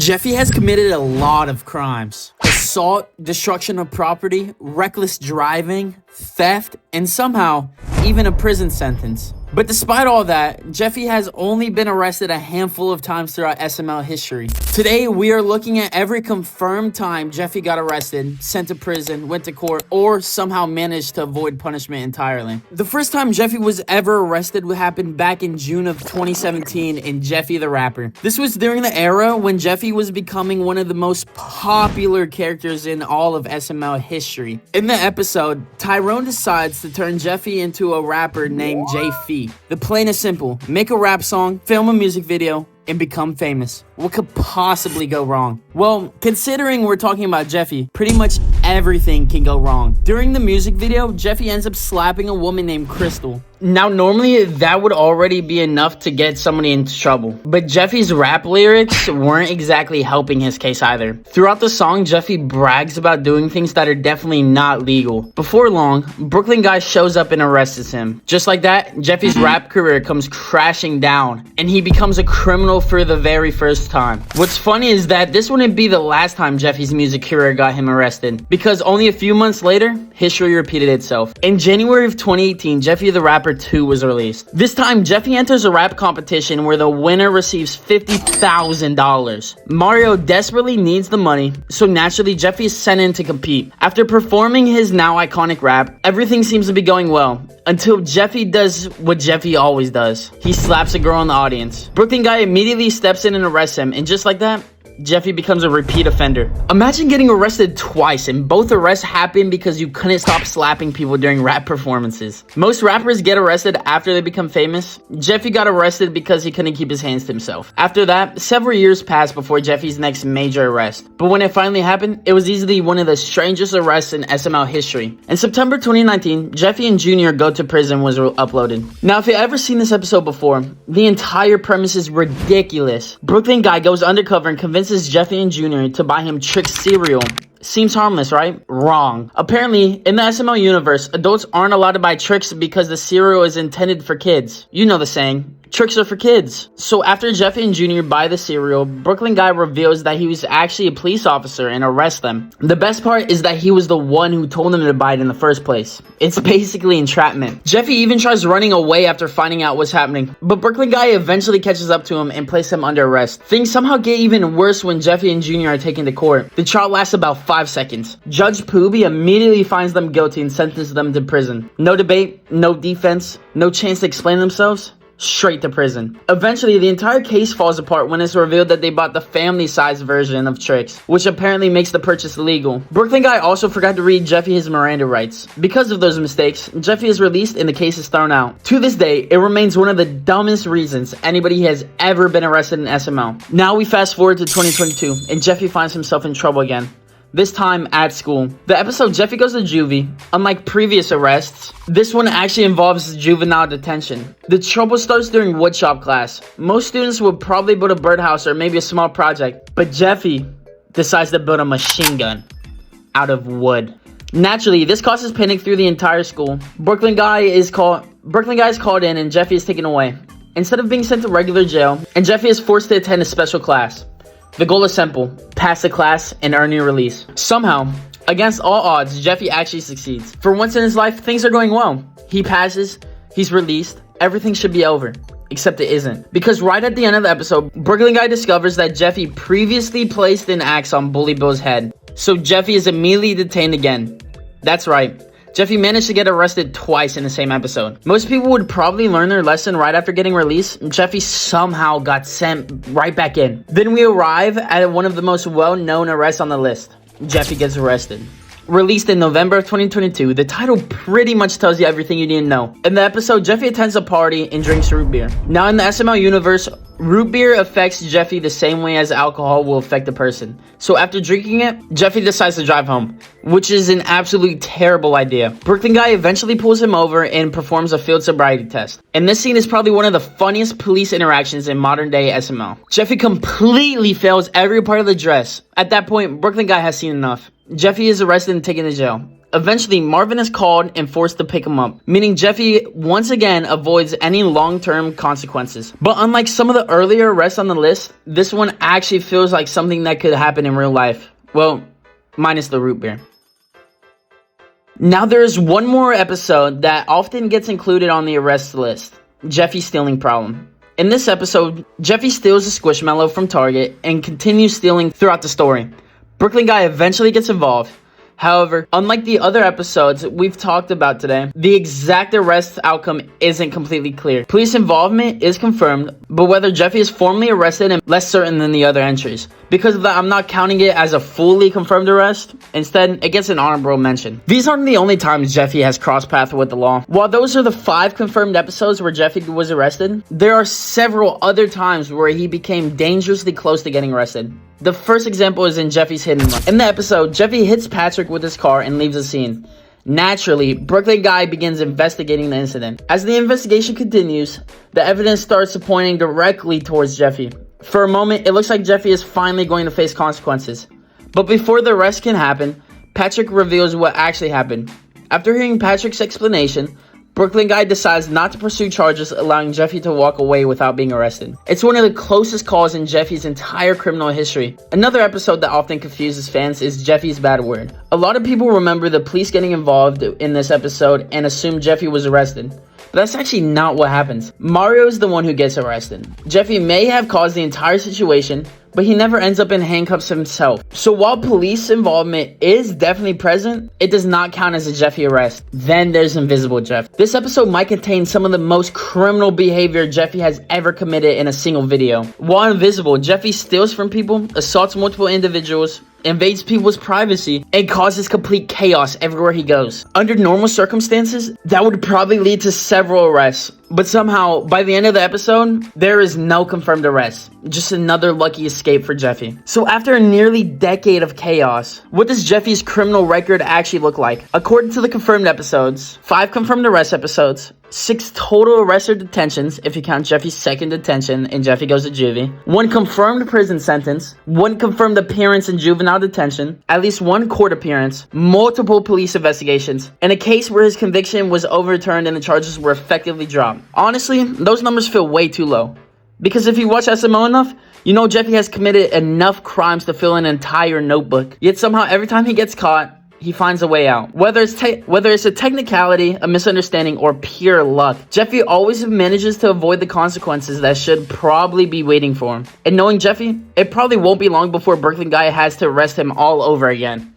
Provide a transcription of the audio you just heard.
Jeffy has committed a lot of crimes. Assault, destruction of property, reckless driving, theft, and somehow, even a prison sentence. But despite all that, Jeffy has only been arrested a handful of times throughout SML history. Today, we are looking at every confirmed time Jeffy got arrested, sent to prison, went to court, or somehow managed to avoid punishment entirely. The first time Jeffy was ever arrested happened back in June of 2017 in Jeffy the Rapper. This was during the era when Jeffy was becoming one of the most popular characters in all of SML history. In the episode, Tyrone decides to turn Jeffy into a rapper named Jeffy. The plan is simple: make a rap song, film a music video, and become famous. What could possibly go wrong? Well, considering we're talking about Jeffy, pretty much everything can go wrong. During the music video, Jeffy ends up slapping a woman named Crystal. Now, normally that would already be enough to get somebody into trouble, but Jeffy's rap lyrics weren't exactly helping his case either. Throughout the song, Jeffy brags about doing things that are definitely not legal. Before long, Brooklyn guy shows up and arrests him. Just like that, Jeffy's rap career comes crashing down, and he becomes a criminal for the very first time. What's funny is that this wouldn't be the last time Jeffy's music career got him arrested, because only a few months later, history repeated itself. In January of 2018, Jeffy the Rapper 2 was released. This time, Jeffy enters a rap competition where the winner receives $50,000. Mario desperately needs the money, so naturally Jeffy is sent in to compete. After performing his now iconic rap, everything seems to be going well, until Jeffy does what Jeffy always does. He slaps a girl in the audience. Brooklyn guy immediately steps in and arrests him, and just like that, Jeffy becomes a repeat offender. Imagine getting arrested twice, and both arrests happen because you couldn't stop slapping people during rap performances. Most rappers get arrested after they become famous. Jeffy got arrested because he couldn't keep his hands to himself. After that, several years passed before Jeffy's next major arrest. But when it finally happened, it was easily one of the strangest arrests in SML history. In September 2019, Jeffy and Jr. Go to Prison was uploaded. Now, if you've ever seen this episode before, the entire premise is ridiculous. Brooklyn guy goes undercover and convinces Jeffy and Jr. to buy him Trix cereal. Seems harmless, right? Wrong. Apparently, in the SML universe, adults aren't allowed to buy Trix because the cereal is intended for kids. You know the saying. Tricks are for kids. So after Jeffy and Jr. buy the cereal, Brooklyn guy reveals that he was actually a police officer and arrests them. The best part is that he was the one who told them to buy it in the first place. It's basically entrapment. Jeffy even tries running away after finding out what's happening, but Brooklyn guy eventually catches up to him and places him under arrest. Things somehow get even worse when Jeffy and Jr. are taken to court. The trial lasts about 5 seconds. Judge Pooby immediately finds them guilty and sentences them to prison. No debate, no defense, no chance to explain themselves. Straight to prison. Eventually, the entire case falls apart when it's revealed that they bought the family-sized version of Trix, which apparently makes the purchase illegal. Brooklyn guy also forgot to read Jeffy his Miranda rights. Because of those mistakes, Jeffy is released and the case is thrown out. To this day, it remains one of the dumbest reasons anybody has ever been arrested in SML. Now we fast forward to 2022, and Jeffy finds himself in trouble again. This time at school. The episode Jeffy Goes to Juvie, unlike previous arrests, this one actually involves juvenile detention. The trouble starts during woodshop class. Most students would probably build a birdhouse or maybe a small project, but Jeffy decides to build a machine gun out of wood. Naturally, this causes panic through the entire school. Brooklyn guy is called in and Jeffy is taken away. Instead of being sent to regular jail, and Jeffy is forced to attend a special class. The goal is simple: pass the class and earn your release. Somehow, against all odds, Jeffy actually succeeds. For once in his life, things are going well. He passes, he's released, everything should be over. Except it isn't. Because right at the end of the episode, Brooklyn guy discovers that Jeffy previously placed an axe on Bully Bill's head. So Jeffy is immediately detained again. That's right. Jeffy managed to get arrested twice in the same episode. Most people would probably learn their lesson right after getting released. Jeffy somehow got sent right back in. Then we arrive at one of the most well-known arrests on the list. Jeffy gets arrested. Released in November of 2022, the title pretty much tells you everything you need to know. In the episode, Jeffy attends a party and drinks root beer. Now in the SML universe, root beer affects Jeffy the same way as alcohol will affect a person. So after drinking it, Jeffy decides to drive home, which is an absolutely terrible idea. Brooklyn guy eventually pulls him over and performs a field sobriety test. And this scene is probably one of the funniest police interactions in modern day SML. Jeffy completely fails every part of the dress. At that point, Brooklyn guy has seen enough. Jeffy is arrested and taken to jail. Eventually, Marvin is called and forced to pick him up, meaning Jeffy once again avoids any long-term consequences. But unlike some of the earlier arrests on the list, this one actually feels like something that could happen in real life. Well, minus the root beer. Now there is one more episode that often gets included on the arrest list, Jeffy's stealing problem. In this episode, Jeffy steals a Squishmallow from Target and continues stealing throughout the story. Brooklyn Guy eventually gets involved. However, unlike the other episodes we've talked about today, the exact arrest outcome isn't completely clear. Police involvement is confirmed, but whether Jeffy is formally arrested is less certain than the other entries. Because of that, I'm not counting it as a fully confirmed arrest. Instead, it gets an honorable mention. These aren't the only times Jeffy has crossed paths with the law. While those are the 5 confirmed episodes where Jeffy was arrested, there are several other times where he became dangerously close to getting arrested. The first example is in Jeffy's hidden run. In the episode, Jeffy hits Patrick with his car and leaves the scene. Naturally, Brooklyn Guy begins investigating the incident. As the investigation continues, the evidence starts pointing directly towards Jeffy. For a moment, it looks like Jeffy is finally going to face consequences. But before the arrest can happen, Patrick reveals what actually happened. After hearing Patrick's explanation, Brooklyn Guy decides not to pursue charges, allowing Jeffy to walk away without being arrested. It's one of the closest calls in Jeffy's entire criminal history. Another episode that often confuses fans is Jeffy's bad word. A lot of people remember the police getting involved in this episode and assume Jeffy was arrested. But that's actually not what happens. Mario is the one who gets arrested. Jeffy may have caused the entire situation, but he never ends up in handcuffs himself. So while police involvement is definitely present, it does not count as a Jeffy arrest. Then there's Invisible Jeff. This episode might contain some of the most criminal behavior Jeffy has ever committed in a single video. While invisible, Jeffy steals from people, assaults multiple individuals, invades people's privacy, and causes complete chaos everywhere he goes. Under normal circumstances, that would probably lead to several arrests. But somehow, by the end of the episode, there is no confirmed arrest. Just another lucky escape for Jeffy. So after a nearly decade of chaos, what does Jeffy's criminal record actually look like? According to the confirmed episodes, 5 confirmed arrest episodes, 6 total arrests or detentions, if you count Jeffy's second detention and Jeffy goes to juvie, 1 confirmed prison sentence, 1 confirmed appearance in juvenile detention, at least 1 court appearance, multiple police investigations, and a case where his conviction was overturned and the charges were effectively dropped. Honestly, those numbers feel way too low. Because if you watch SMO enough, you know Jeffy has committed enough crimes to fill an entire notebook. Yet somehow every time he gets caught, he finds a way out. Whether it's a technicality, a misunderstanding, or pure luck, Jeffy always manages to avoid the consequences that should probably be waiting for him. And knowing Jeffy, it probably won't be long before Brooklyn Guy has to arrest him all over again.